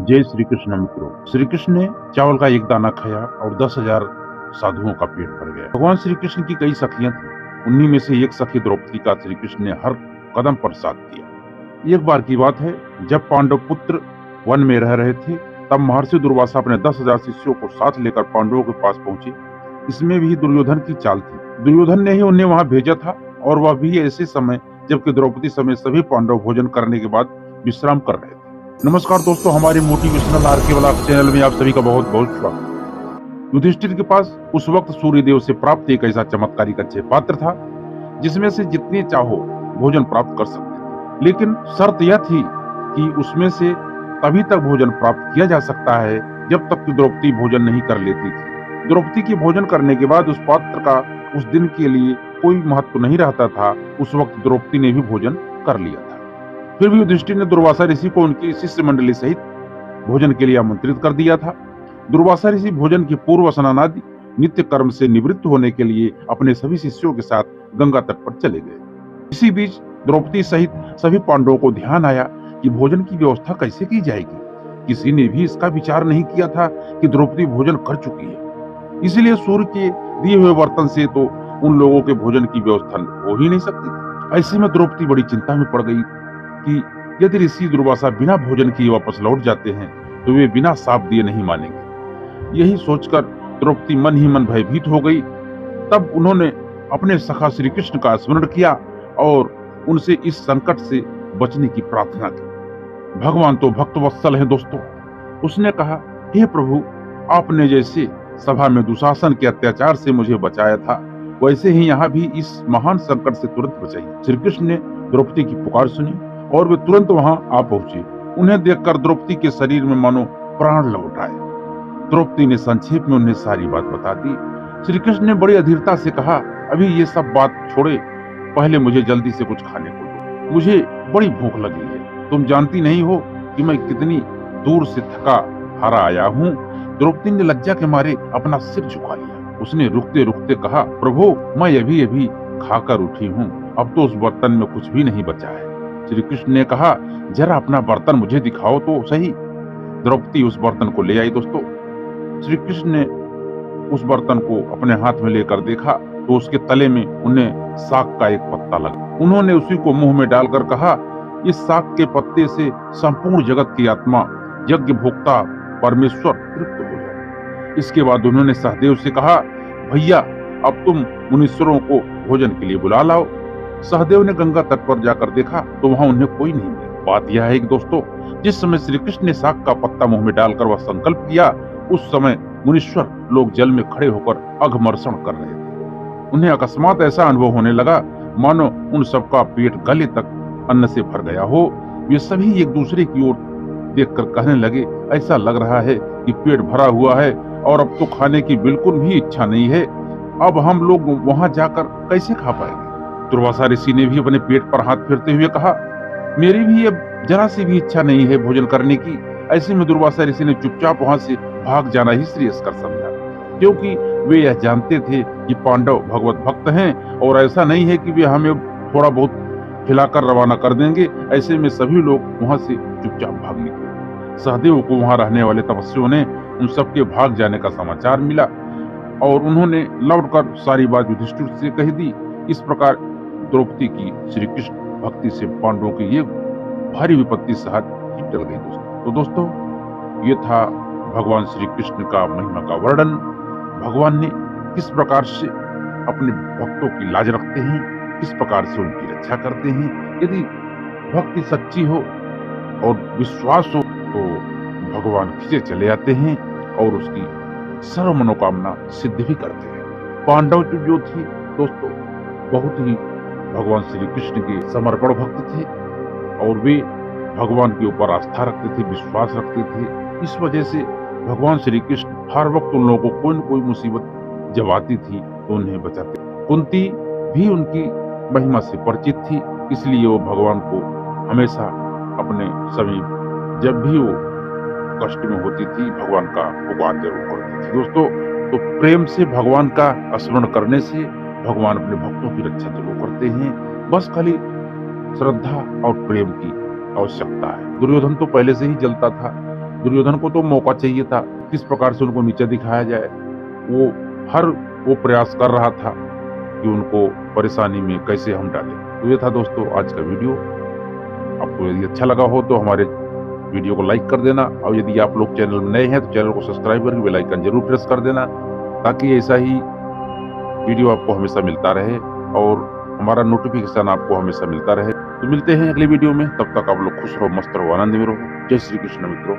जय श्री कृष्ण मित्रों। श्री कृष्ण ने चावल का एक दाना खाया और 10,000 साधुओं का पेट भर गया। भगवान श्री कृष्ण की कई सखियां थी। उन्हीं में से एक सखी द्रौपदी का श्री कृष्ण ने हर कदम पर साथ दिया। एक बार की बात है, जब पांडव पुत्र वन में रह रहे थे, तब महर्षि दुर्वासा अपने 10,000 शिष्यों को साथ लेकर पांडवों के पास पहुंचे। इसमें भी दुर्योधन की चाल थी। दुर्योधन ने ही उन्हें वहां भेजा था, और वह भी ऐसे समय जबकि द्रौपदी समेत सभी पांडव भोजन करने के बाद विश्राम कर रहे थे। नमस्कार दोस्तों, हमारे मोटिवेशनल आरके ब्लॉग चैनल में आप सभी का बहुत बहुत स्वागत। युधिष्ठिर के पास उस वक्त सूर्यदेव से प्राप्त एक ऐसा चमत्कारिक अक्षय पात्र था जिसमें से जितने चाहो भोजन प्राप्त कर सकते थे, लेकिन शर्त यह थी कि उसमें से तभी तक भोजन प्राप्त किया जा सकता है जब तक कि द्रौपदी भोजन नहीं कर लेती थी। द्रौपदी के भोजन करने के बाद उस पात्र का उस दिन के लिए कोई महत्व नहीं रहता था। उस वक्त द्रौपदी ने भी भोजन कर लिया था। फिर भी युधिष्ठिर ने दुर्वासा ऋषि को उनकी शिष्य मंडली सहित भोजन के लिए आमंत्रित कर दिया था। दुर्वासा ऋषि भोजन की पूर्व स्नानादि नित्य कर्म से निवृत्त होने के लिए अपने सभी शिष्यों के साथ गंगा तट पर चले गए। इसी बीच द्रौपदी सहित सभी पांडवों को ध्यान आया कि भोजन की व्यवस्था कैसे की जाएगी। किसी ने भी इसका विचार नहीं किया था कि द्रौपदी भोजन कर चुकी है, इसलिए सूर्य के दिए हुए बर्तन से तो उन लोगों के भोजन की व्यवस्था हो ही नहीं सकती। ऐसे में द्रौपदी बड़ी चिंता में पड़ गई कि यदि ऋषि दुर्वासा बिना भोजन किए वापस लौट जाते हैं तो वे बिना साप दिए नहीं मानेंगे। यही सोचकर द्रौपदी मन ही मन भयभीत हो गई। तब उन्होंने अपने सखा श्री कृष्ण का स्मरण किया और उनसे इस संकट से बचने की प्रार्थना की। भगवान तो भक्त वत्सल हैं दोस्तों। उसने कहा, हे प्रभु, आपने जैसे सभा में दुशासन के अत्याचार से मुझे बचाया था, वैसे ही यहाँ भी इस महान संकट से तुरंत बचाइए। श्री कृष्ण ने द्रौपदी की पुकार सुनी और वे तुरंत वहां आ पहुंचे। उन्हें देखकर द्रौपदी के शरीर में मानो प्राण लौट आए। द्रौपदी ने संक्षेप में उन्हें सारी बात बता दी। श्री कृष्ण ने बड़ी अधीरता से कहा, अभी ये सब बात छोड़े, पहले मुझे जल्दी से कुछ खाने को दो। मुझे बड़ी भूख लगी है। तुम जानती नहीं हो कि मैं कितनी दूर से थका हारा आया हूँ। द्रौपदी ने लज्जा के मारे अपना सिर झुका लिया। उसने रुकते रुकते कहा, प्रभु, मैं अभी अभी खाकर उठी हूँ। अब तो उस बर्तन में कुछ भी नहीं बचा है। श्री कृष्ण ने कहा, जरा अपना बर्तन मुझे दिखाओ तो सही। द्रौपदी उस बर्तन को ले आई। दोस्तों, श्री कृष्ण ने उस बर्तन को अपने हाथ में लेकर देखा तो उसके तले में उन्हें साग का एक पत्ता लगा। उन्होंने उसी को मुंह में डालकर कहा, इस साग के पत्ते से संपूर्ण जगत की आत्मा, यज्ञ भोक्ता परमेश्वर तृप्त हो जाए। इसके बाद उन्होंने सहदेव से कहा, भैया, अब तुम मुनीश्वरों को भोजन के लिए बुला लाओ। सहदेव ने गंगा तट पर जाकर देखा तो वहां उन्हें कोई नहीं मिला। बात यह है कि दोस्तों, जिस समय श्री कृष्ण ने साग का पत्ता मुंह में डालकर वह संकल्प किया, उस समय मुनीश्वर लोग जल में खड़े होकर अघमर्षण कर रहे थे। उन्हें अकस्मात ऐसा अनुभव होने लगा मानो उन सबका पेट गले तक अन्न से भर गया हो। वे सभी एक दूसरे की ओर देखकर कहने लगे, ऐसा लग रहा है कि पेट भरा हुआ है और अब तो खाने की बिल्कुल भी इच्छा नहीं है। अब हम लोग वहां जाकर कैसे खा पाएंगे। दुर्वासा ऋषि ने भी अपने पेट पर हाथ फेरते हुए कहा, मेरी भी अब जरा सी भी इच्छा नहीं है भोजन करने की। ऐसे में दुर्वासा ऋषि ने चुपचाप वहां से भाग जाना ही श्रेयस्कर समझा, क्योंकि वे यह जानते थे कि पांडव भगवत भक्त हैं और ऐसा नहीं है कि वे हमें थोड़ा बहुत खिलाकर रवाना कर देंगे। ऐसे में सभी लोग वहां से चुपचाप भाग निकले। सहदेव को वहां रहने वाले तपस्वियों ने उन सबके भाग जाने का समाचार मिला और उन्होंने लौटकर सारी बात युधिष्ठिर से कह दी। इस प्रकार द्रौपदी की श्री कृष्ण भक्ति से पांडवों की ये भारी विपत्ति सहज टल गई। तो दोस्तों, ये था भगवान श्री कृष्ण का महिमा का वर्णन। भगवान ने किस प्रकार से अपने भक्तों की लाज रखते हैं, किस प्रकार से उनकी रक्षा करते हैं। यदि भक्ति सच्ची हो और विश्वास हो तो भगवान खींचे चले आते हैं और उसकी सर्व मनोकामना सिद्ध भी करते हैं। पांडव जो थे दोस्तों, बहुत ही भगवान श्री कृष्ण के समर्पण भक्त थे और वे भगवान के ऊपर आस्था रखते थे, विश्वास रखते थे। इस वजह से भगवान श्री कृष्ण हर वक्त उन लोगों को कोई न कोई मुसीबत जब आती थी तो उन्हें बचाते। कुंती भी उनकी महिमा से परिचित थी, इसलिए वो भगवान को हमेशा अपने सभी, जब भी वो कष्ट में होती थी, भगवान का पुकार जरूर करती थी। दोस्तों, तो प्रेम से भगवान का स्मरण करने से भगवान अपने भक्तों की रक्षा जरूर करते हैं। बस खाली श्रद्धा और प्रेम की आवश्यकता है। दुर्योधन तो पहले से ही जलता था, दुर्योधन को तो मौका चाहिए था, किस प्रकार से उनको नीचे दिखाया जाए, वो प्रयास कर रहा था कि उनको परेशानी में कैसे हम डालें। तो ये था दोस्तों आज का वीडियो। आपको यदि अच्छा लगा हो तो हमारे वीडियो को लाइक कर देना, और यदि आप लोग चैनल में नए हैं तो चैनल को सब्सक्राइब करके बेल आइकन जरूर प्रेस कर देना, ताकि ऐसा ही वीडियो आपको हमेशा मिलता रहे और हमारा नोटिफिकेशन आपको हमेशा मिलता रहे। तो मिलते हैं अगले वीडियो में, तब तक आप लोग खुश रहो, मस्त रहो, आनंद में रहो। जय श्री कृष्ण मित्रों।